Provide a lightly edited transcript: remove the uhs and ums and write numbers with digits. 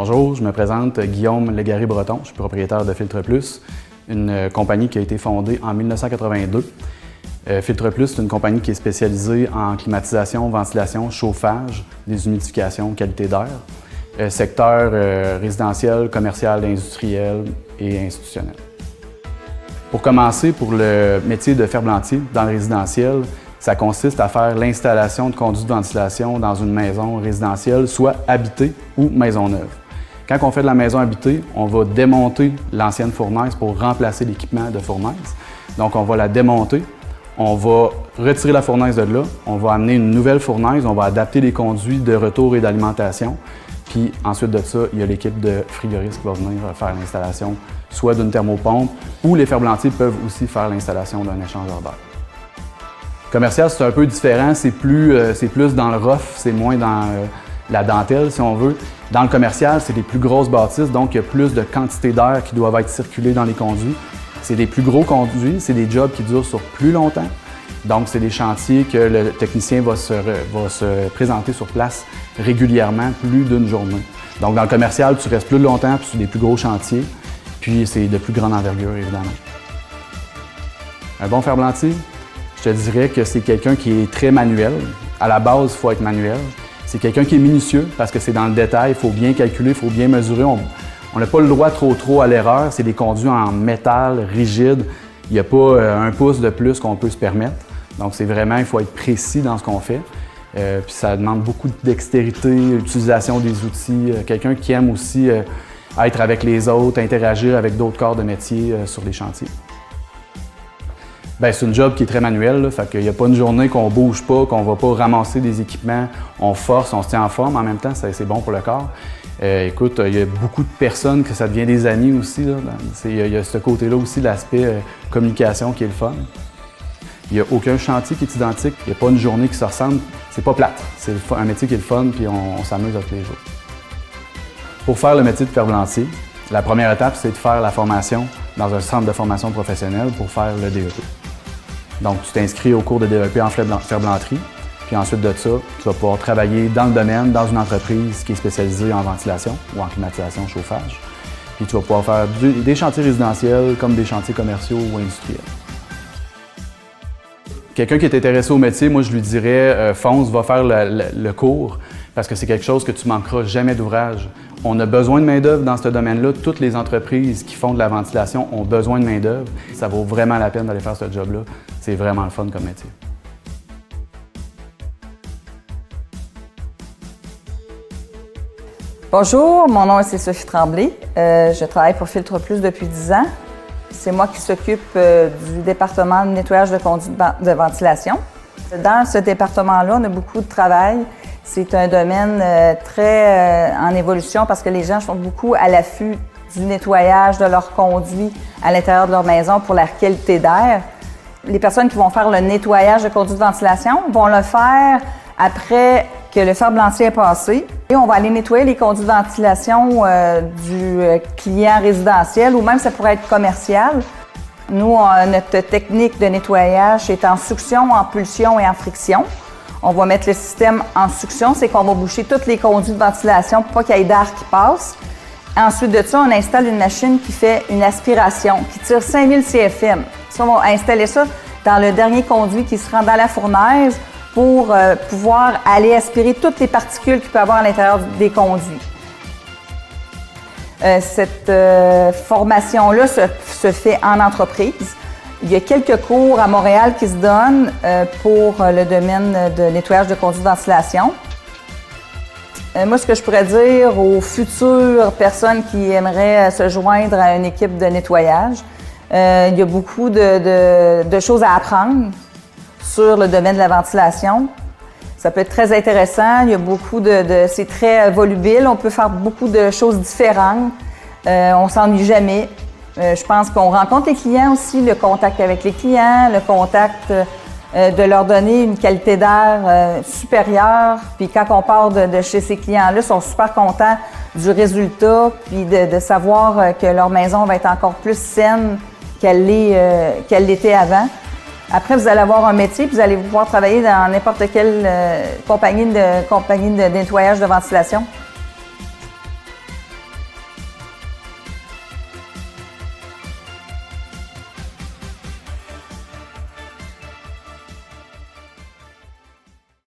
Bonjour, je me présente Guillaume Légaré-Breton, je suis propriétaire de Filtre Plus, une compagnie qui a été fondée en 1982. Filtre Plus, c'est une compagnie qui est spécialisée en climatisation, ventilation, chauffage, déshumidification, qualité d'air, secteur résidentiel, commercial, industriel et institutionnel. Pour commencer, pour le métier de ferblantier dans le résidentiel, ça consiste à faire l'installation de conduits de ventilation dans une maison résidentielle, soit habitée ou maison neuve. Quand on fait de la maison habitée, on va démonter l'ancienne fournaise pour remplacer l'équipement de fournaise. Donc, on va la démonter, on va retirer la fournaise de là, on va amener une nouvelle fournaise, on va adapter les conduits de retour et d'alimentation. Puis ensuite de ça, il y a l'équipe de frigoristes qui va venir faire l'installation soit d'une thermopompe ou les ferblantiers peuvent aussi faire l'installation d'un échangeur d'air. Commercial, c'est un peu différent, c'est plus dans le rough, c'est moins dans la dentelle, si on veut. Dans le commercial, c'est des plus grosses bâtisses, donc il y a plus de quantité d'air qui doivent être circulées dans les conduits. C'est des plus gros conduits, c'est des jobs qui durent sur plus longtemps. Donc, c'est des chantiers que le technicien va se présenter sur place régulièrement, plus d'une journée. Donc, dans le commercial, tu restes plus longtemps, puis c'est des plus gros chantiers, puis c'est de plus grande envergure, évidemment. Un bon ferblantier, je te dirais que c'est quelqu'un qui est très manuel. À la base, il faut être manuel. C'est quelqu'un qui est minutieux parce que c'est dans le détail, il faut bien calculer, il faut bien mesurer. On n'a pas le droit trop à l'erreur. C'est des conduits en métal, rigide. Il n'y a pas un pouce de plus qu'on peut se permettre. Donc, c'est vraiment, il faut être précis dans ce qu'on fait. Puis ça demande beaucoup de dextérité, l'utilisation des outils. Quelqu'un qui aime aussi être avec les autres, interagir avec d'autres corps de métier sur les chantiers. Bien, c'est une job qui est très manuelle, fait qu'il n'y a pas une journée qu'on ne bouge pas, qu'on ne va pas ramasser des équipements, on force, on se tient en forme en même temps, c'est bon pour le corps. Écoute, il y a beaucoup de personnes que ça devient des amis aussi. Il y a ce côté-là aussi, l'aspect communication qui est le fun. Il n'y a aucun chantier qui est identique, il n'y a pas une journée qui se ressemble. C'est pas plate, c'est un métier qui est le fun puis on s'amuse tous les jours. Pour faire le métier de ferblantier, la première étape, c'est de faire la formation dans un centre de formation professionnelle pour faire le DEP. Donc, tu t'inscris au cours de DEP en ferblanterie, puis ensuite de ça, tu vas pouvoir travailler dans le domaine, dans une entreprise qui est spécialisée en ventilation ou en climatisation, chauffage. Puis tu vas pouvoir faire des chantiers résidentiels comme des chantiers commerciaux ou industriels. Quelqu'un qui est intéressé au métier, moi je lui dirais fonce, va faire le cours parce que c'est quelque chose que tu manqueras jamais d'ouvrage. On a besoin de main-d'œuvre dans ce domaine-là. Toutes les entreprises qui font de la ventilation ont besoin de main-d'œuvre. Ça vaut vraiment la peine d'aller faire ce job-là. C'est vraiment le fun comme métier. Bonjour, mon nom est Sophie Tremblay. Je travaille pour Filtre Plus depuis 10 ans. C'est moi qui s'occupe du département de nettoyage de conduits de ventilation. Dans ce département-là, on a beaucoup de travail. C'est un domaine très en évolution parce que les gens sont beaucoup à l'affût du nettoyage de leurs conduits à l'intérieur de leur maison pour la qualité d'air. Les personnes qui vont faire le nettoyage de conduits de ventilation vont le faire après que le ferblantier est passé. Et on va aller nettoyer les conduits de ventilation du client résidentiel ou même ça pourrait être commercial. Nous, notre technique de nettoyage est en succion, en pulsion et en friction. On va mettre le système en succion, c'est qu'on va boucher tous les conduits de ventilation pour pas qu'il y ait d'air qui passe. Ensuite de ça, on installe une machine qui fait une aspiration, qui tire 5000 CFM. Ça, on va installer ça dans le dernier conduit qui se rend dans la fournaise pour pouvoir aller aspirer toutes les particules qu'il peut y avoir à l'intérieur des conduits. Cette formation-là se fait en entreprise. Il y a quelques cours à Montréal qui se donnent pour le domaine de nettoyage de conduits de ventilation. Moi, ce que je pourrais dire aux futures personnes qui aimeraient se joindre à une équipe de nettoyage, il y a beaucoup de choses à apprendre sur le domaine de la ventilation. Ça peut être très intéressant, il y a beaucoup c'est très volubile, on peut faire beaucoup de choses différentes, on s'ennuie jamais. Je pense qu'on rencontre les clients aussi, le contact avec les clients, le contact de leur donner une qualité d'air supérieure. Puis quand on part de chez ces clients-là, ils sont super contents du résultat, puis de savoir que leur maison va être encore plus saine qu'elle l'était avant. Après, vous allez avoir un métier, puis vous allez pouvoir travailler dans n'importe quelle compagnie de nettoyage de ventilation.